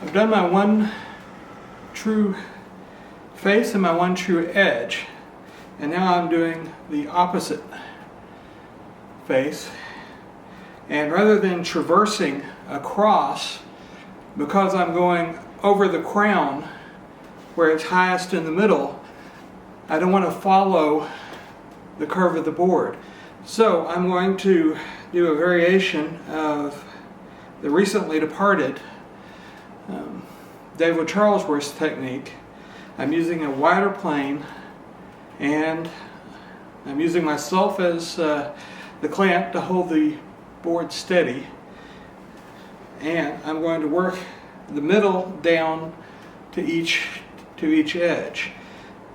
I've done my one true face and my one true edge, and now I'm doing the opposite face. And rather than traversing across, because I'm going over the crown where it's highest in the middle, I don't want to follow the curve of the board. So I'm going to do a variation of the recently departed David Charlesworth's technique. I'm using a wider plane, and I'm using myself as the clamp to hold the board steady, and I'm going to work the middle down to each edge.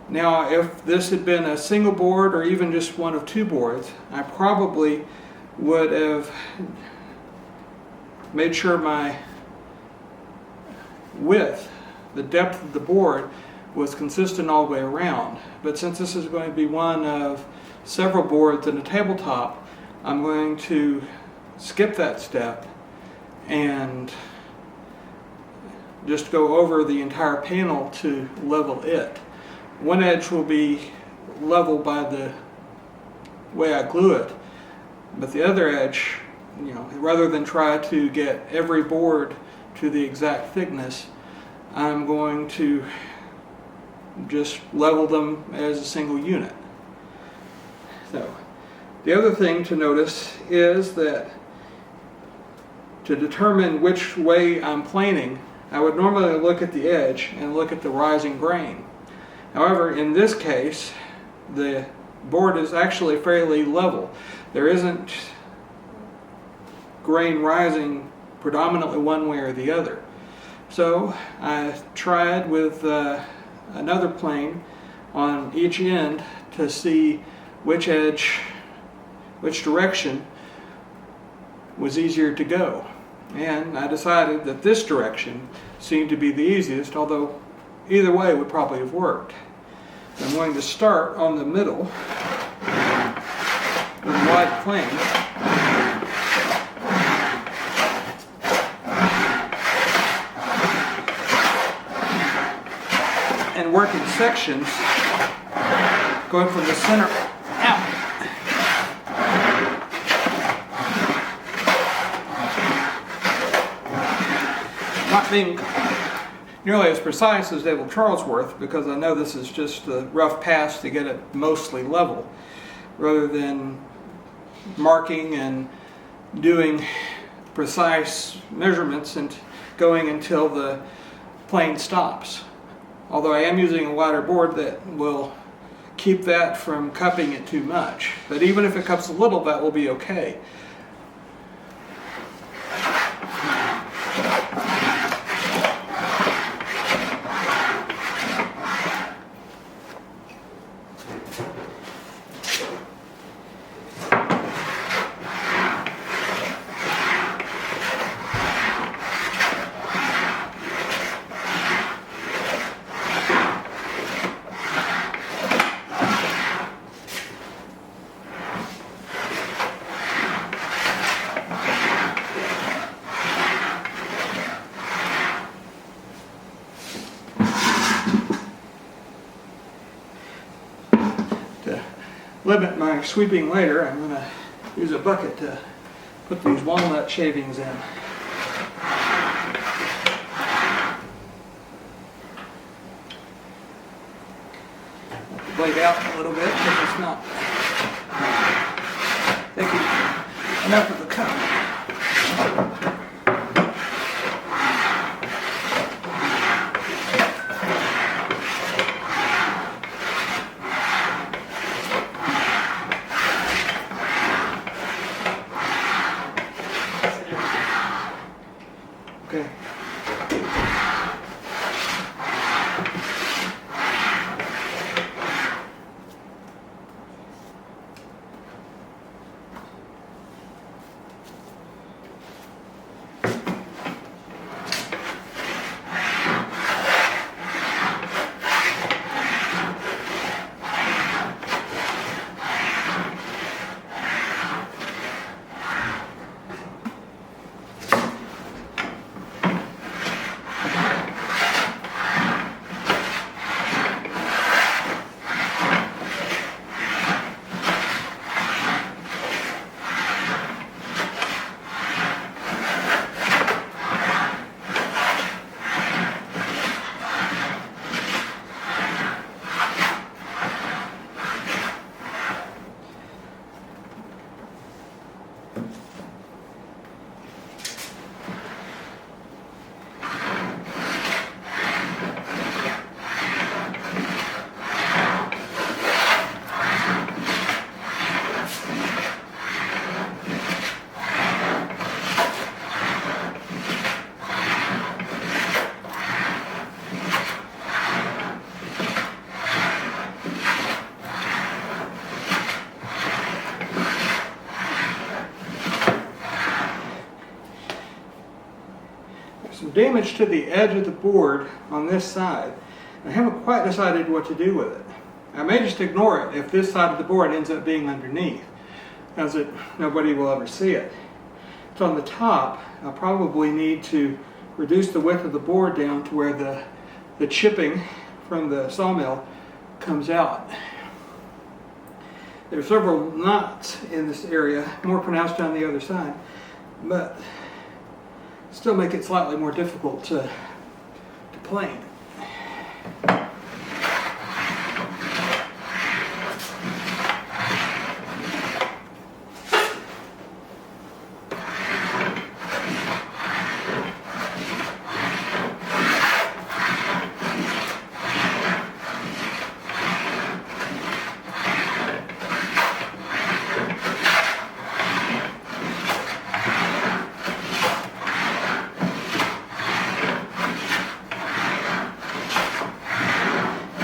Now, if this had been a single board or even just one of two boards, I probably would have made sure my width, the depth of the board, was consistent all the way around. But since this is going to be one of several boards and a tabletop, I'm going to skip that step and just go over the entire panel to level it. One edge will be level by the way I glue it, but the other edge, rather than try to get every board to the exact thickness, I'm going to just level them as a single unit. So, the other thing to notice is that to determine which way I'm planing, I would normally look at the edge and look at the rising grain. However, in this case, the board is actually fairly level. There isn't grain rising predominantly one way or the other. So I tried with another plane on each end to see which direction was easier to go. And I decided that this direction seemed to be the easiest, although either way would probably have worked. I'm going to start on the middle with a wide plane. And work in sections, going from the center out. Not being nearly as precise as David Charlesworth, because I know this is just a rough pass to get it mostly level, rather than marking and doing precise measurements and going until the plane stops. Although I am using a wider board that will keep that from cupping it too much. But even if it cups a little, that will be okay. Limit my sweeping later, I'm going to use a bucket to put these walnut shavings in. Let the blade out a little bit because it's not thick enough of the cup. Okay. some damage to the edge of the board on this side. I haven't quite decided what to do with it. I may just ignore it if this side of the board ends up being underneath, as nobody will ever see it. It's on the top. I'll probably need to reduce the width of the board down to where the chipping from the sawmill comes out. There are several knots in this area, more pronounced on the other side, but still make it slightly more difficult to plane.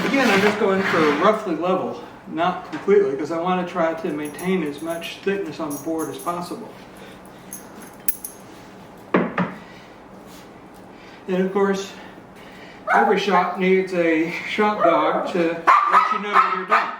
Again, I'm just going for roughly level, not completely, because I want to try to maintain as much thickness on the board as possible. And of course, every shop needs a shop dog to let you know when you're done.